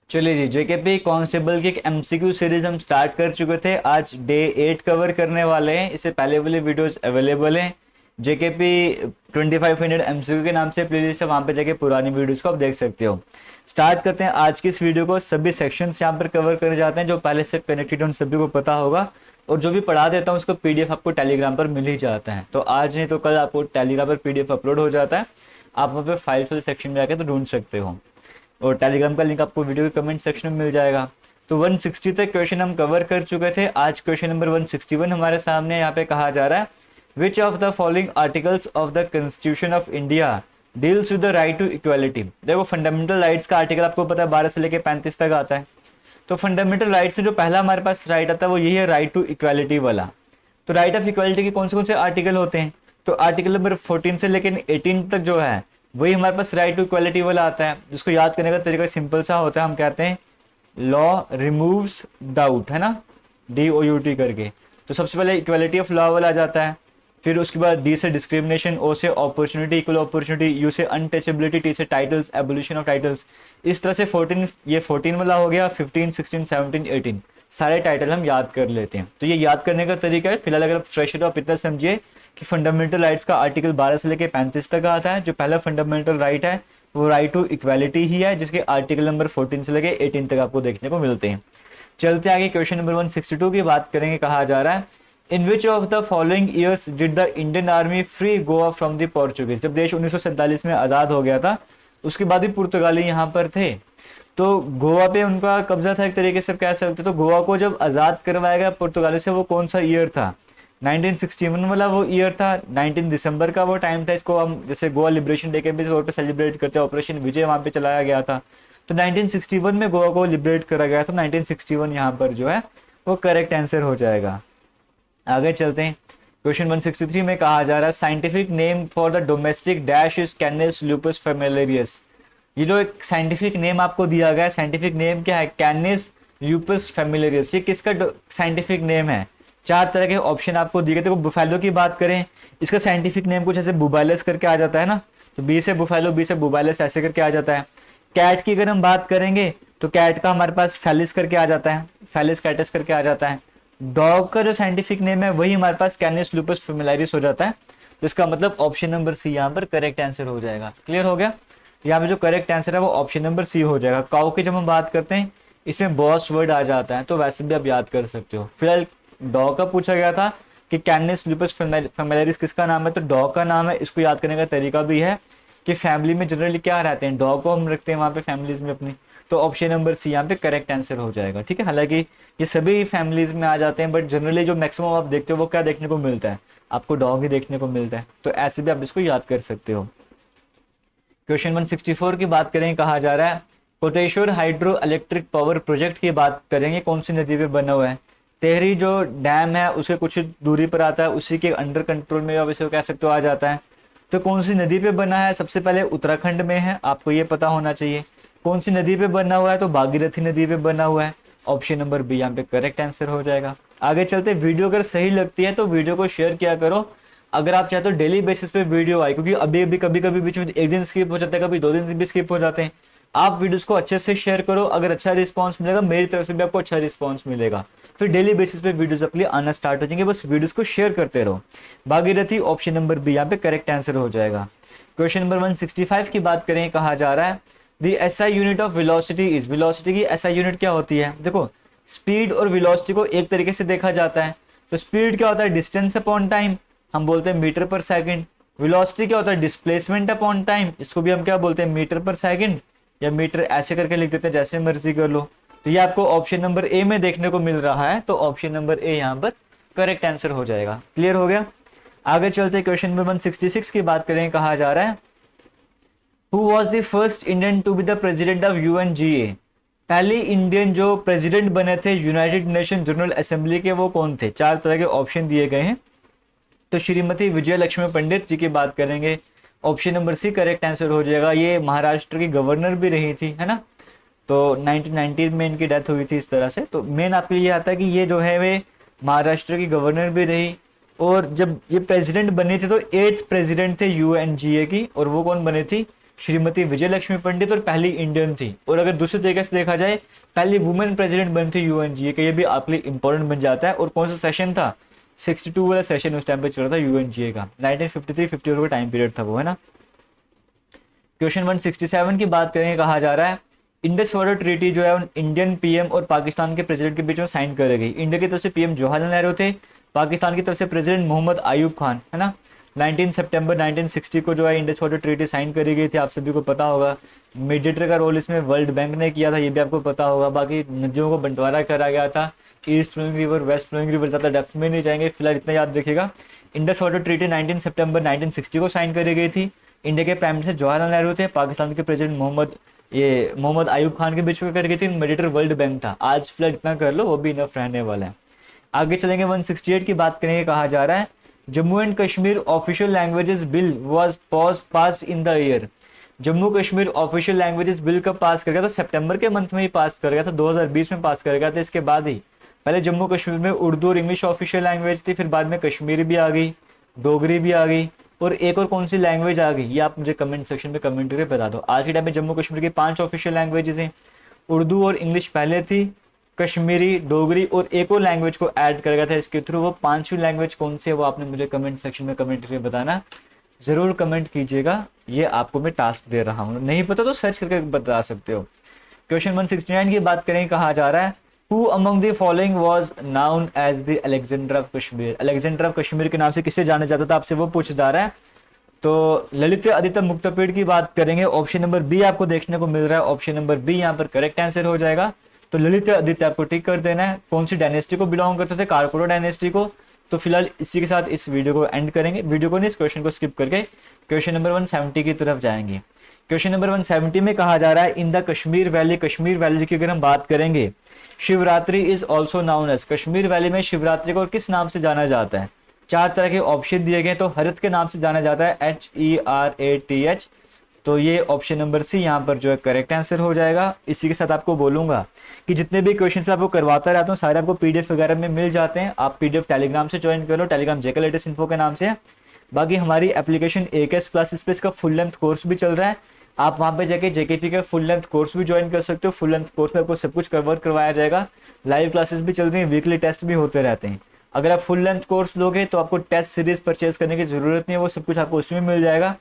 चलिए जी, JKP constable की एक एमसीक्यू सीरीज हम स्टार्ट कर चुके थे। आज डे 8 कवर करने वाले हैं। इससे पहले वाले वीडियोस अवेलेबल हैं। जेकेपी 2500 एमसीक्यू के नाम से प्लेलिस्ट है, वहां पे जाके पुरानी वीडियोस को आप देख सकते हो। स्टार्ट करते हैं आज की इस वीडियो को। सभी सेक्शंस यहाँ पर कवर करे जाते हैं, जो पहले से कनेक्टेड उन सभी को पता होगा। और जो भी पढ़ा देता हूँ उसको पीडीएफ आपको टेलीग्राम पर मिल ही जाता है। तो आज नहीं तो कल आपको टेलीग्राम पर पीडीएफ अपलोड हो जाता है। आप वहाँ पे फाइल्स वाले सेक्शन में जाके तो ढूंढ सकते हो, और टेलीग्राम का लिंक आपको वीडियो के कमेंट सेक्शन में मिल जाएगा। तो 160 तक क्वेश्चन हम कवर कर चुके थे। आज क्वेश्चन नंबर 161 हमारे सामने यहाँ पे कहा जा रहा है, which of the following articles of the constitution of India deals with the right to equality. देखो, फंडामेंटल राइट्स का आर्टिकल आपको पता है 12 से लेकर 35 तक आता है। तो फंडामेंटल राइट्स में जो पहला हमारे पास राइट आता है वो यही है, राइट टू इक्वालिटी वाला। तो राइट ऑफ इक्वालिटी के कौन से आर्टिकल होते हैं? तो आर्टिकल नंबर 14 से लेकर 18 तक जो है वही हमारे पास राइट टू इक्वालिटी वाला आता है, जिसको याद करने का तरीका सिंपल सा होता है। हम कहते हैं लॉ रिमूव्स डाउट, है ना, DOUT करके। तो सबसे पहले इक्वालिटी ऑफ लॉ वाला आ जाता है। फिर उसके बाद D से डिस्क्रिमिनेशन, O से अपॉर्चुनिटी, इक्वल अपॉर्चुनिटी, U से अनटचेबिलिटी, T से टाइटल्स, एबोलिशन ऑफ टाइटल्स। इस तरह से 14, ये 14 वाला हो गया। 15, 16, 17, 18 सारे टाइटल हम याद कर लेते हैं। तो ये याद करने का तरीका है। फिलहाल अगर आप फ्रेश हो तो आप इतना समझिए कि फंडामेंटल राइट्स का आर्टिकल 12 से लेकर 35 तक आता है। जो पहला फंडामेंटल राइट है वो राइट टू इक्वालिटी ही है, जिसके आर्टिकल नंबर 14 से लेकर 18 तक आपको देखने को मिलते हैं। चलते आगे क्वेश्चन नंबर 162 की बात करेंगे। कहा जा रहा है, in which of the following years did the Indian army free Goa from the Portuguese. जब देश 1947 में आज़ाद हो गया था, उसके बाद ही पुर्तगाली यहाँ पर थे, तो गोवा पे उनका कब्जा था एक तरीके से कह सकते। तो गोवा को जब आज़ाद करवाया गया पुर्तगाली से, वो कौन सा ईयर था? 1961 वाला वो ईयर था। 19 दिसंबर का वो टाइम था। इसको हम जैसे गोवा लिबरेशन डे के भी तौर पे सेलिब्रेट करते हैं। ऑपरेशन विजय वहाँ पे चलाया गया था। तो 1961 में गोवा को लिबरेट करा गया था। 1961 यहाँ पर जो है वो करेक्ट आंसर हो जाएगा। आगे चलते हैं। क्वेश्चन 163 में कहा जा रहा है, scientific name for the domestic dash is canis lupus familiaris. ये जो एक साइंटिफिक नेम आपको दिया गया है, साइंटिफिक नेम क्या है? Canis lupus familiaris. ये किसका साइंटिफिक नेम है? चार तरह के ऑप्शन आपको दिए गए थे। बुफेलो की बात करें, इसका साइंटिफिक नेम कुछ ऐसे बुबाइलस करके आ जाता है ना। तो बी से बुफेलो, बी से बुबाइलस ऐसे करके आ जाता है। कैट की अगर हम बात करेंगे तो कैट का हमारे पास फैलिस करके आ जाता है, फैलिस कैटस करके आ जाता है। डॉग का जो साइंटिफिक नेम है वही हमारे पास कैनिस लूपस फेमिलियरिस हो जाता है। तो इसका मतलब ऑप्शन नंबर सी यहाँ पर करेक्ट आंसर हो जाएगा। क्लियर हो गया? यहाँ पे जो करेक्ट आंसर है वो ऑप्शन नंबर सी हो जाएगा। काउ की जब हम बात करते हैं इसमें बॉस वर्ड आ जाता है, तो वैसे भी आप याद कर सकते हो। फिलहाल डॉग का पूछा गया था कि कैनिस लूपस फेमिलियरिस किसका नाम है, तो डॉग का नाम है। इसको याद करने का तरीका भी है कि फैमिली में जनरली क्या रहते हैं, डॉग को हम रखते हैं वहाँ पे फैमिलीज में अपनी। तो ऑप्शन नंबर सी यहाँ पे करेक्ट आंसर हो जाएगा। ठीक है, हालांकि ये सभी फैमिलीज में आ जाते हैं, बट जनरली जो मैक्सिमम आप देखते हो वो क्या देखने को मिलता है, आपको डॉग ही देखने को मिलता है। तो ऐसे भी आप इसको याद कर सकते हो। क्वेश्चन 164 की बात करेंगे। कहा जा रहा है, Koteshwar hydro electric power project की बात करेंगे, कौन सी नदी पे बना हुआ है? तेहरी जो डैम है उसके कुछ दूरी पर आता है, उसी के अंडर कंट्रोल में आप इसे कह सकते हो आ जाता है। तो कौन सी नदी पे बना है? सबसे पहले उत्तराखंड में है, आपको ये पता होना चाहिए। कौन सी नदी पे बना हुआ है? तो भागीरथी नदी पे बना हुआ है। ऑप्शन नंबर बी यहाँ पे करेक्ट आंसर हो जाएगा। आगे चलते, वीडियो अगर सही लगती है तो वीडियो को शेयर किया करो। अगर आप चाहते हो डेली बेसिस पे वीडियो आए, क्योंकि अभी अभी कभी कभी बीच में एक दिन स्किप हो जाता है, कभी 2 दिन भी स्किप हो जाते हैं। आप वीडियोस को अच्छे से शेयर करो, अगर अच्छा रिस्पांस मिलेगा मेरी तरफ से भी आपको अच्छा रिस्पांस मिलेगा। फिर डेली बेसिस पे वीडियोस अपने लिए आना स्टार्ट हो जाएंगे। बस वीडियोस को शेयर करते रहो। भागीरथी ऑप्शन नंबर बी यहाँ पे करेक्ट आंसर हो जाएगा। क्वेश्चन नंबर 165 की बात करें। कहा जा रहा है, the SI unit of velocity is. Velocity की एसआई यूनिट क्या होती है? देखो, स्पीड और वेलोसिटी को एक तरीके से देखा जाता है। तो स्पीड क्या होता है? डिस्टेंस अपॉन टाइम, हम बोलते हैं मीटर पर सेकंड। वेलोसिटी क्या होता है? डिस्प्लेसमेंट अपॉन टाइम, इसको भी हम क्या बोलते हैं? मीटर पर सेकंड, या मीटर ऐसे करके लिख देते हैं, जैसे मर्जी कर लो। तो ये आपको ऑप्शन नंबर ए में देखने को मिल रहा है, तो ऑप्शन नंबर ए यहाँ पर करेक्ट आंसर हो जाएगा। क्लियर हो गया? आगे चलते क्वेश्चन नंबर 166 की बात करें। कहा जा रहा है, who was the first Indian to be the president of UNGA। पहली इंडियन जो प्रेसिडेंट बने थे यूनाइटेड नेशन जनरल असेंबली के, वो कौन थे? चार तरह के ऑप्शन दिए गए हैं। तो श्रीमती विजय लक्ष्मी पंडित जी की बात करेंगे। Option number C correct answer हो जाएगा। ये महाराष्ट्र की गवर्नर भी रही थी, है ना। तो 1990 में इनकी डेथ हुई थी इस तरह से। तो मेन आपके लिए आता है कि ये जो है वे महाराष्ट्र की गवर्नर भी रही, और जब ये प्रेसिडेंट बनी थी तो 8th प्रेसिडेंट थे UNGA की, और वो कौन बनी थी? श्रीमती विजय लक्ष्मी पंडित और पहली इंडियन थी। और अगर दूसरे तरीके से देखा जाए पहली वुमेन प्रेसिडेंट बनी थी यूएनजीए का, ये भी आपके लिए इंपॉर्टेंट बन जाता है। और कौन सा सेशन था, 62 वाला सेशन उस टाइम पे चल रहा था यूएनजीए का, 1953-54 का टाइम पीरियड था वो, है ना। क्वेश्चन 167 की बात करेंगे, कहा जा रहा है इंडस वाटर ट्रीटी जो है इंडियन पीएम और पाकिस्तान के प्रेसिडेंट के बीच में साइन कर गई। इंडिया की तरफ से पीएम जवाहरलाल नेहरू थे, पाकिस्तान की तरफ से प्रेसिडेंट मोहम्मद आयूब खान, है ना। 19 सितंबर 1960 को जो है इंडस वाटर ट्रीटी साइन करी गई थी, आप सभी को पता होगा। मीडिएटर का रोल इसमें वर्ल्ड बैंक ने किया था, ये भी आपको पता होगा। बाकी नदियों को बंटवारा करा गया था, east flowing river, west flowing river, ज़्यादा डेप्थ में नहीं जाएंगे, फिलहाल इतना याद रखिएगा। इंडस वाटर ट्रीटी 19 सितंबर 1960 को साइन करी गई थी। इंडिया के प्राइम मिनिस्टर जवाहरलाल नेहरू थे, पाकिस्तान के प्रेसिडेंट मोहम्मद आयूब खान के बीच में कर गई थी। मीडिएटर वर्ल्ड बैंक था। आज फिलहाल इतना कर लो, वो भी इनफ रहने वाला है। आगे चलेंगे 168 की बात करेंगे, कहा जा रहा है Jammu and Kashmir official languages bill was passed in the year. Jammu Kashmir official languages bill कब पास कर गया था, सितंबर के मंथ में ही पास कर गया था, 2020 में पास कर गया था। इसके बाद ही पहले जम्मू कश्मीर में उर्दू और इंग्लिश ऑफिशियल लैंग्वेज थी, फिर बाद में कश्मीरी भी आ गई, डोगरी भी आ गई, और एक और कौन सी लैंग्वेज आ गई ये आप मुझे कमेंट सेक्शन में कमेंट करके बता दो। आज के टाइम में जम्मू कश्मीर की 5 ऑफिशियल लैंग्वेजेस हैं, उर्दू और इंग्लिश पहले थी, कश्मीरी, डोगरी और एक और लैंग्वेज को ऐड कर गया था इसके थ्रू। वो 5वीं लैंग्वेज कौन सी है वो आपने मुझे कमेंट सेक्शन में कमेंट करके बताना, जरूर कमेंट कीजिएगा। ये आपको मैं टास्क दे रहा हूँ, नहीं पता तो सर्च करके बता सकते हो। क्वेश्चन 169 की बात करें, कहा जा रहा है who among the following was known as the Alexander of Kashmir. Alexander of Kashmir के नाम से किसे जाना जाता था, आपसे वो पूछा जा रहा है। तो ललित आदित्य मुक्तापीड़ की बात करेंगे, ऑप्शन नंबर बी आपको देखने को मिल रहा है, ऑप्शन नंबर बी यहाँ पर करेक्ट आंसर हो जाएगा। तो ललित आदित्य आपको टिक कर देना है। कौन सी डायनेस्टी को बिलोंग करते थे, कारकोटा डायनेस्टी को। तो फिलहाल इसी के साथ इस वीडियो को एंड करेंगे, वीडियो को नहीं इस क्वेश्चन को स्किप करके क्वेश्चन नंबर 170 की तरफ जाएंगे। क्वेश्चन नंबर 170 में कहा जा रहा है in the Kashmir valley, Kashmir valley की अगर हम बात करेंगे, Shivratri is also known as, Kashmir valley में शिवरात्रि को किस नाम से जाना जाता है। 4 तरह के ऑप्शन दिए गए, तो हरत के नाम से जाना जाता है, HERATH। तो ये ऑप्शन नंबर सी यहाँ पर जो है करेक्ट आंसर हो जाएगा। इसी के साथ आपको बोलूंगा कि जितने भी क्वेश्चन आपको करवाता रहता हूँ सारे आपको पीडीएफ वगैरह में मिल जाते हैं। आप पीडीएफ टेलीग्राम से ज्वाइन कर लो, टेलीग्राम जेके लेटेस्ट इन्फो के नाम से है। बाकी हमारी एप्लीकेशन AKS क्लासेस पे इसका फुल लेंथ कोर्स भी चल रहा है, आप वहाँ पे जाके JKP का फुल लेंथ कोर्स भी ज्वाइन कर सकते हो। फुल लेंथ कोर्स में आपको सब कुछ कवर करवाया जाएगा, लाइव क्लासेस भी चल रही हैं, वीकली टेस्ट भी होते रहते हैं। अगर आप फुल लेंथ कोर्स लोगे तो आपको टेस्ट सीरीज परचेज करने की जरूरत नहीं है, वो सब कुछ आपको उसी में मिल जाएगा।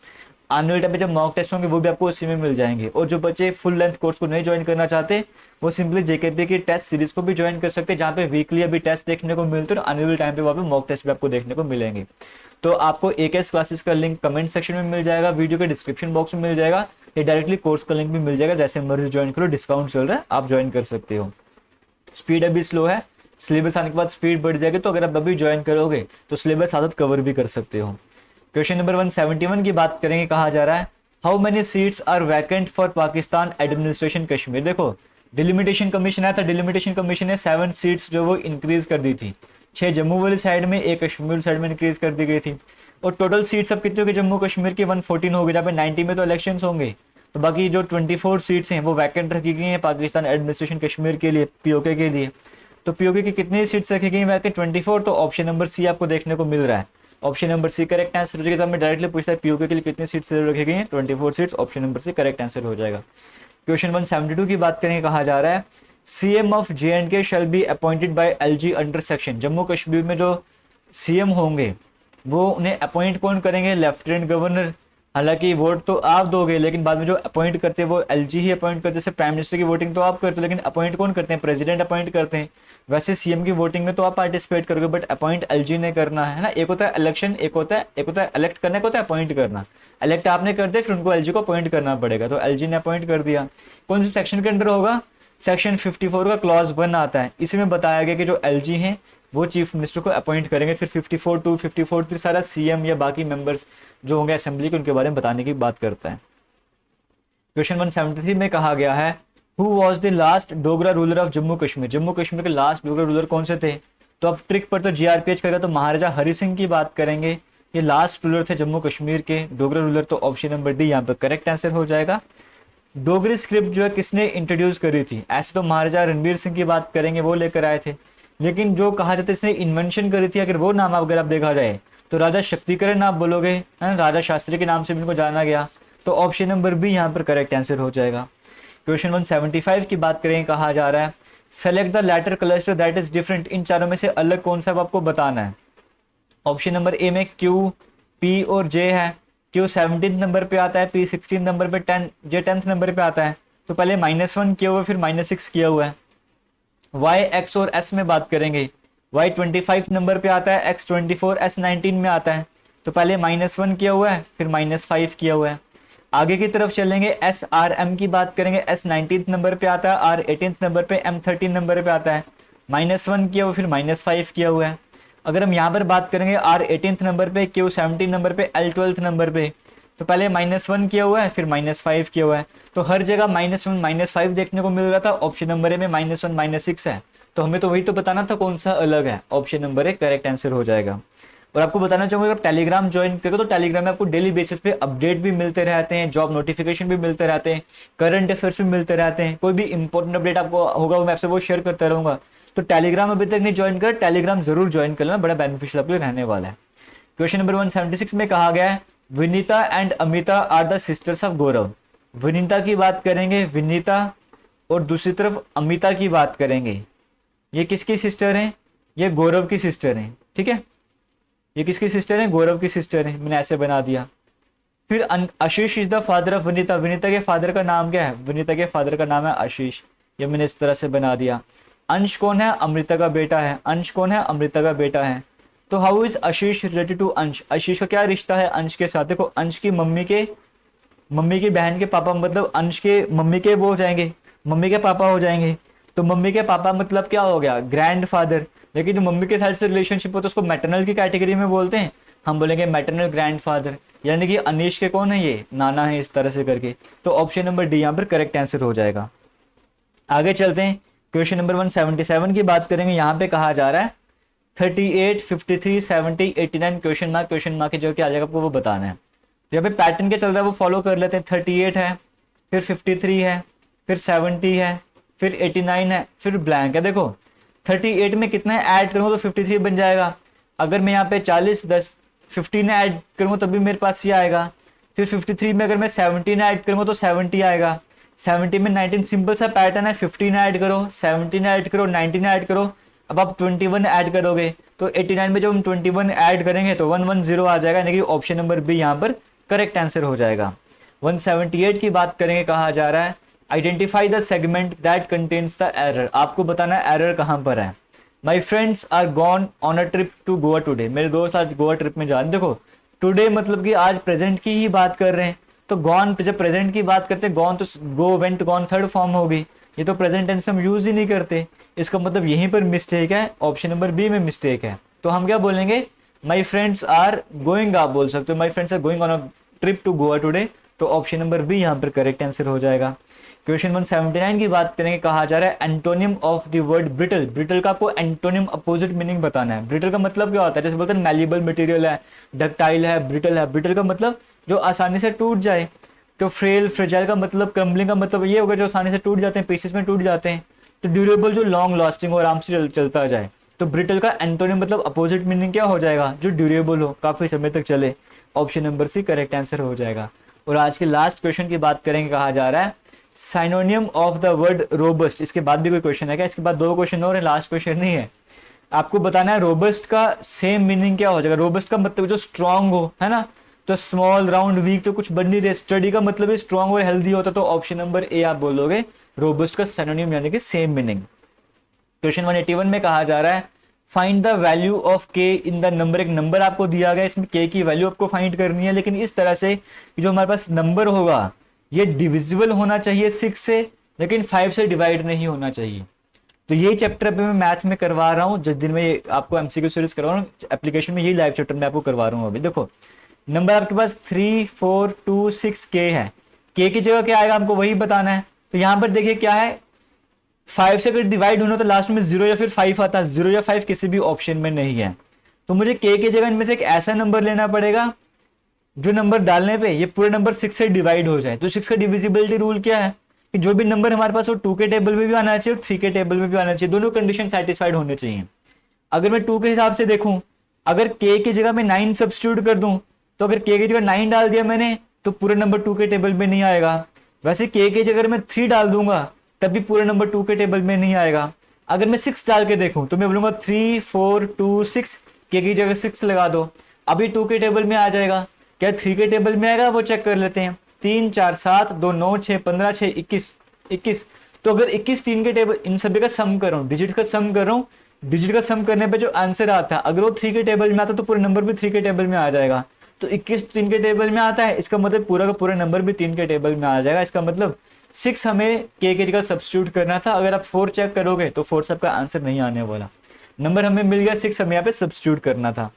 आने वाले टाइम पे जब मॉक टेस्ट होंगे वो भी आपको उसी में मिल जाएंगे। और जो बच्चे फुल लेंथ कोर्स को नहीं ज्वाइन करना चाहते वो सिंपली JKP की टेस्ट सीरीज को भी ज्वाइन कर सकते हैं, जहाँ पे वीकली अभी टेस्ट देखने को मिलते हैं और आने वाले टाइम पे वहाँ पे मॉक टेस्ट भी आपको देखने को मिलेंगे। तो आपको AKS क्लासेस का लिंक कमेंट सेक्शन में मिल जाएगा, वीडियो के डिस्क्रिप्शन बॉक्स में मिल जाएगा, या डायरेक्टली कोर्स का लिंक भी मिल जाएगा। जैसे मर्जी ज्वाइन करो, डिस्काउंट चल रहा है, आप ज्वाइन कर सकते हो। स्पीड अभी स्लो है, सिलेबस आने के बाद स्पीड बढ़ जाएगी, तो अगर आप अभी ज्वाइन करोगे तो सिलेबस आदत कवर भी कर सकते हो। क्वेश्चन नंबर 171 की बात करेंगे, कहा जा रहा है how many seats are vacant for Pakistan administration Kashmir. देखो डिलिमिटेशन कमीशन आया था, डिलिमिटेशन कमीशन ने 7 सीट्स जो वो इंक्रीज कर दी थी, 6 जम्मू वाली साइड में, 1 कश्मीर वाली साइड में इंक्रीज कर दी गई थी। और टोटल सीट्स अब कितनी होगी जम्मू कश्मीर की, 114 हो गई, जहाँ पे 90 में तो इलेक्शन होंगे। तो बाकी जो 24 सीट्स हैं वो वैकेंट रखी गई हैं पाकिस्तान एडमिनिस्ट्रेशन कश्मीर के लिए, POK के लिए। तो POK की कितनी सीट्स रखी गई हैं वैकेंट, 24। तो ऑप्शन नंबर सी आपको देखने को मिल रहा है, option number C correct answer हो जाएगा। तो हमें डायरेक्टली पूछता है POK के लिए कितनी सीट्स रखी गई हैं, 24 seats, option number C correct answer हो जाएगा। क्वेश्चन 172 की बात करेंगे, कहा जा रहा है CM of JNK shall be appointed by LG under section. Jammu Kashmir में जो CM होंगे वो उन्हें अपॉइंट कौन करेंगे, लेफ्टिनेंट गवर्नर। हालांकि वोट तो आप दोगे लेकिन बाद में जो अपॉइंट करते हैं वो LG ही अपॉइंट करते हैं। जैसे प्राइम मिनिस्टर की वोटिंग तो आप करते हो लेकिन अपॉइंट कौन करते हैं, प्रेसिडेंट अपॉइंट करते हैं। वैसे CM की वोटिंग में तो आप पार्टिसिपेट करोगे बट अपॉइंट LG ने करना है ना। एक होता है इलेक्शन, एक होता है इलेक्ट करना, एक होता है अपॉइंट करना। इलेक्ट आपने कर दिया फिर उनको LG को अपॉइंट करना पड़ेगा, तो LG ने अपॉइंट कर दिया। कौन से सेक्शन के अंडर होगा, सेक्शन 54 का क्लॉज 1 आता है, इसी में बताया गया कि जो LG हैं वो चीफ मिनिस्टर को अपॉइंट करेंगे। फिर 54 टू 54 सारा CM या बाकी मेंबर्स जो होंगे असेंबली के उनके बारे में बताने की बात करता है। क्वेश्चन 173 में कहा गया है who was the last Dogra ruler of Jammu Kashmir. Jammu Kashmir के लास्ट डोगरा रूलर कौन से थे। तो अब ट्रिक पर तो GRPH करेगा, तो महाराजा हरि सिंह की बात करेंगे, ये लास्ट रूलर थे जम्मू कश्मीर के डोगरा रूलर। तो ऑप्शन नंबर डी यहाँ पर करेक्ट आंसर हो जाएगा। डोगरी स्क्रिप्ट जो है किसने इंट्रोड्यूस करी थी, ऐसे तो महाराजा रणबीर सिंह की बात करेंगे, वो लेकर आए थे। लेकिन जो कहा जाता है इसने इन्वेंशन करी थी, अगर वो नाम अगर आप देखा जाए तो राजा शक्तिकरण आप बोलोगे, है ना, राजा शास्त्री के नाम से भी इनको जाना गया। तो ऑप्शन नंबर बी यहाँ पर करेक्ट आंसर हो जाएगा। क्वेश्चन 175 की बात करें, कहा जा रहा है select the letter cluster that is different. इन चारों में से अलग कौन सा आपको बताना है। ऑप्शन नंबर ए में क्यू, पी और जे है। क्यू 17 नंबर पे आता है, पी 16 नंबर पे, 10 जे 10th नंबर पे आता है। तो पहले -1 किया हुआ है, फिर -6 किया हुआ है। वाई, एक्स और एस में बात करेंगे, वाई 25 नंबर पे आता है, एक्स 24, एस 19 में आता है। तो पहले -1 किया हुआ है, फिर -5 किया हुआ है। आगे की तरफ चलेंगे, एस आर एम की बात करेंगे, एस 19 नंबर पे आता है, आर 18 नंबर पे, एम 13 नंबर पे आता है। -1 किया हुआ, फिर -5 किया हुआ है। अगर हम यहाँ पर बात करेंगे, आर 18 नंबर पे, क्यू 17 नंबर पे, एल 12 नंबर पे, तो पहले -1 किया हुआ है, फिर -5 किया हुआ है। तो हर जगह -1 -5 देखने को मिल रहा था। ऑप्शन नंबर ए में -1 -6 है, तो हमें तो वही तो बताना था कौन सा अलग है। Option number A correct answer हो जाएगा। और आपको बताना चाहूंगा, आप टेलीग्राम ज्वाइन करोगे तो टेलीग्राम में आपको डेली बेसिस पे अपडेट भी मिलते रहते हैं, जॉब नोटिफिकेशन भी मिलते रहते हैं, करंट अफेयर्स भी मिलते रहते हैं। कोई भी इंपॉर्टेंट अपडेट आपको होगा मैं आपसे वो शेयर करता रहूंगा। तो टेलीग्राम अभी तक नहीं ज्वाइन कर, टेलीग्राम जरूर ज्वाइन कर लेना, बड़ा बेनिफिशियल आपके लिए रहने वाला है। क्वेश्चन नंबर 176 में कहा गया है Vinita and Amita are the sisters of Gaurav. Vinita की बात करेंगे, विनीता, और दूसरी तरफ अमिता की बात करेंगे। ये किसकी सिस्टर हैं? ये गौरव की सिस्टर हैं, ठीक है। ये किसकी सिस्टर है? गौरव की सिस्टर है, मैंने ऐसे बना दिया। फिर Ashish is the father of Vinita. Vinita के फादर का नाम क्या है? विनीता के फादर का नाम है आशीष, ये मैंने इस तरह से बना दिया। अंश कौन है? अमृता का बेटा है। अंश कौन है? अमृता का बेटा है। तो how is Ashish related to Ansh? Ashish का क्या रिश्ता है अंश के साथ? देखो, अंश की मम्मी की बहन के पापा, मतलब अंश के मम्मी के वो हो जाएंगे, मम्मी के पापा हो जाएंगे। तो मम्मी के पापा मतलब क्या हो गया? Grand father. लेकिन जो मम्मी के साइड से रिलेशनशिप होता है उसको मैटरनल की कैटेगरी में बोलते हैं, हम बोलेंगे मैटरनल ग्रैंड फादर। यानी कि अनीश के कौन है? ये नाना है, इस तरह से करके। तो ऑप्शन नंबर डी यहाँ पर करेक्ट आंसर हो जाएगा। आगे चलते हैं, क्वेश्चन नंबर 177 की बात करेंगे। यहाँ पे कहा जा रहा है 38, 53, 70, 89 क्वेश्चन मार्क की जगह क्या आ जाएगा आपको वो बताना है। तो यहाँ पे पैटर्न क्या चल रहा है वो फॉलो कर लेते हैं। 38 है, फिर 53 है, फिर 70 है, फिर 89 है, फिर ब्लैंक है। देखो 38 में कितना ऐड करूँ तो 53 बन जाएगा। अगर मैं यहाँ पे 40 10 15 ऐड करूँ तब भी मेरे पास ये आएगा। फिर 53 में अगर मैं 17 ऐड करूँगा तो 70 आएगा। 70 में 19, सिंपल सा पैटर्न है, 15 ऐड करो, 17 ऐड करो, 19 ऐड करो, अब आप 21 ऐड करोगे तो 89 में जब हम 21 ऐड करेंगे तो 110 आ जाएगा, यानी कि ऑप्शन नंबर बी यहाँ पर करेक्ट आंसर हो जाएगा। 178 की बात करेंगे, कहा जा रहा है identify the segment that contains the error. आपको बताना है एरर कहाँ पर है। My friends are gone on a trip to Goa today. मेरे दोस्त आज गोवा ट्रिप में जा रहे हैं। देखो टुडे मतलब कि आज प्रेजेंट की ही बात कर रहे हैं, तो गॉन जब प्रेजेंट की बात करते हैं, गॉन तो go went gone third form होगी, ये तो प्रेजेंट टेंस हम यूज ही नहीं करते। इसका मतलब यहीं पर मिस्टेक है, ऑप्शन नंबर बी में मिस्टेक है। तो हम क्या बोलेंगे? माई फ्रेंड्स आर गोइंग, आप बोल सकते हो my friends are going on a trip to Goa today. तो ऑप्शन नंबर बी यहाँ पर करेक्ट आंसर हो जाएगा। क्वेश्चन 179 की बात करेंगे, कहा जा रहा है antonym of the word brittle. Brittle का आपको एंटोनिम अपोजिट मीनिंग बताना है। ब्रिटल का मतलब क्या होता है? जैसे बोलते हैं मैलिबल मटेरियल है, डक्टाइल है, ब्रिटल है। ब्रिटल का मतलब जो आसानी से टूट जाए। तो फ्रेल, फ्रेजाइल का मतलब, क्रम्बलिंग का मतलब ये होगा जो आसानी से टूट जाते हैं, पीसेस में टूट जाते हैं। तो ड्यूरेबल जो लॉन्ग लास्टिंग और आराम से चलता जाए। तो ब्रिटल का एंटोनिम मतलब अपोजिट मीनिंग क्या हो जाएगा? जो ड्यूरेबल हो, काफी समय तक चले। Option number C correct answer हो जाएगा। और आज के लास्ट क्वेश्चन की बात करेंगे, कहा जा रहा है synonym of the word robust. इसके बाद भी कोई क्वेश्चन है क्या? इसके बाद 2 क्वेश्चन और है, लास्ट क्वेश्चन नहीं है। आपको बताना है रोबस्ट का सेम मीनिंग क्या हो जाएगा। रोबस्ट का मतलब जो स्ट्रांग हो, है ना। तो स्मॉल, राउंड, वीक तो कुछ बन नहीं रहे। स्टडी का मतलब है स्ट्रांग और हेल्दी होता, तो ऑप्शन नंबर ए आप बोलोगे रोबस्ट का सिनोनिम यानी कि सेम मीनिंग। क्वेश्चन 181 में कहा जा रहा है फाइंड द वैल्यू ऑफ के इन द नंबर। एक नंबर आपको दिया गया, इसमें के की वैल्यू आपको फाइंड करनी है, लेकिन इस तरह से कि जो हमारे पास नंबर होगा ये डिविजिबल होना चाहिए 6 से, लेकिन 5 से डिवाइड नहीं होना चाहिए। तो यही चैप्टर अभी मैं मैथ में करवा रहा हूँ, जिस दिन में आपको एमसीक्यू सीरीज करवा रहा हूँ एप्लीकेशन में, यही लाइव चैप्टर में आपको करवा रहा हूँ। अभी देखो नंबर आपके पास 3 4 2 6 के है। के की जगह क्या आएगा आपको वही बताना है। तो यहाँ पर देखिए क्या है, 5 से अगर डिवाइड होना तो लास्ट में 0 या फिर 5 आता है। 0 या 5 किसी भी ऑप्शन में नहीं है, तो मुझे के की जगह इनमें से एक ऐसा नंबर लेना पड़ेगा जो नंबर डालने पे ये पूरे नंबर 6 से डिवाइड हो जाए। तो 6 का डिविजिबिलिटी रूल क्या है कि जो भी नंबर हमारे पास वो 2 के टेबल में भी आना चाहिए और 3 के टेबल में भी आना चाहिए, दोनों कंडीशन सेटिस्फाइड होने चाहिए। अगर मैं 2 के हिसाब से देखूं, अगर के की जगह मैं 9 सब्स्टिट्यूट कर दूं, तो अगर के की जगह 9 डाल दिया मैंने तो पूरे नंबर 2 के टेबल में नहीं आएगा। वैसे के जगह अगर मैं 3 डाल दूंगा तब भी पूरे नंबर 2 के टेबल में नहीं आएगा। अगर मैं 6 डाल के देखूं तो मैं बोलूंगा 3 4 2 6, के की जगह 6 लगा दो, अभी 2 के टेबल में आ जाएगा। क्या 3 के टेबल में आएगा, वो चेक कर लेते हैं। 3 4 7 2 9 6 15 6 21। तो अगर 21 3 के टेबल, इन सभी का सम कर रहा हूँ, डिजिट का सम कर रहा हूँ, डिजिट का सम करने पे जो आंसर आता है अगर वो 3 के टेबल में आता है तो पूरा नंबर भी 3 के टेबल में आ जाएगा। तो 21 3 के टेबल में आता है, इसका मतलब पूरा का पूरा नंबर भी 3 के टेबल में आ जाएगा। इसका मतलब 6 हमें के जगह सब्स्टिट्यूट करना था। अगर आप 4 चेक करोगे तो 4 सबका आंसर नहीं आने वाला, नंबर हमें मिल गया 6, हमें यहाँ पे सब्स्टिट्यूट करना था।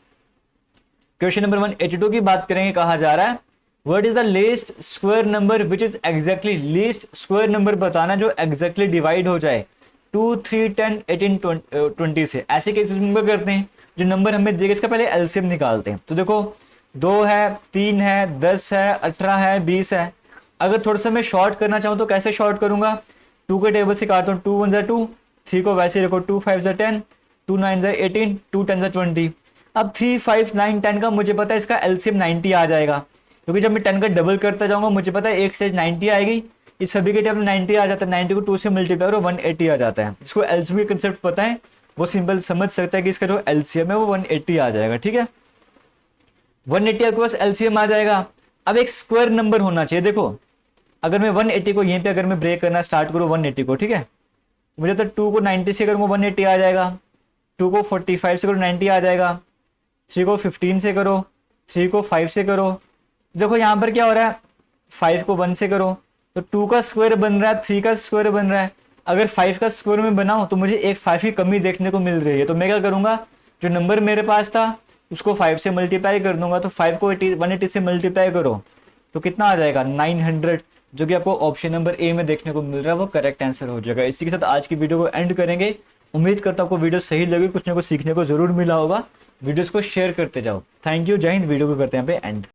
क्वेश्चन नंबर 182 की बात करेंगे, कहा जा रहा है what is the least square number which is exactly, least square number बताना जो एग्जैक्टली डिवाइड हो जाए 2 3 10 18 20 से। ऐसे केसेस में करते हैं, जो नंबर हमें देगा इसका पहले एलसीएम निकालते हैं। तो देखो 2 है, 3 है, 10 है, 18 है, 20 है। अगर थोड़ा सा मैं शॉर्ट करना चाहूँ तो कैसे शॉर्ट करूंगा, 2 के टेबल से काटता हूँ, 2 1 जा 2, 3 को वैसे रखो, 2 5 जा 10, 2 9 जा 18, 2 10 जा 20। अब 3 5 9 10 का मुझे पता है इसका एलसीएम 90 आ जाएगा, क्योंकि जब मैं 10 का डबल करता जाऊंगा मुझे पता है एक से 90 आएगी। इस सभी के टेबल 90 आ जाता है, 90 को 2 से मल्टीप्लाई करो 180 आ जाता है। जिसको एलसीएम का कंसेप्ट पता है वो सिंपल समझ सकता है कि इसका जो एलसीएम है वो 180 आ जाएगा। ठीक है, 180 आपके पास एलसीएम आ जाएगा। अब एक स्क्वायर नंबर होना चाहिए। देखो अगर मैं 180 को यहीं पे अगर मैं ब्रेक करना स्टार्ट करूँ 180 को, ठीक है, मुझे तो 2 को 90 से करूँगा 180 आ जाएगा, 2 को 45 से करो 90 आ जाएगा, 3 को 15 से करो, 3 को 5 से करो। देखो यहाँ पर क्या हो रहा है, 5 को 1 से करो तो 2 का स्क्वायर बन रहा है, 3 का स्क्वायर बन रहा है। अगर 5 का स्क्वायर में बनाऊं तो मुझे एक 5 की कमी देखने को मिल रही है। तो मैं क्या करूंगा, जो नंबर मेरे पास था उसको 5 से मल्टीप्लाई कर दूंगा। तो 5 को 180 से मल्टीप्लाई करो तो कितना आ जाएगा 900, जो कि आपको ऑप्शन नंबर ए में देखने को मिल रहा है, वो करेक्ट आंसर हो जाएगा। इसी के साथ आज की वीडियो को एंड करेंगे। उम्मीद करता हूं आपको वीडियो सही लगी, कुछ ना कुछ सीखने को जरूर मिला होगा। वीडियोस को शेयर करते जाओ। थैंक यू, जय हिंद। वीडियो को करते हैं यहाँ पे एंड।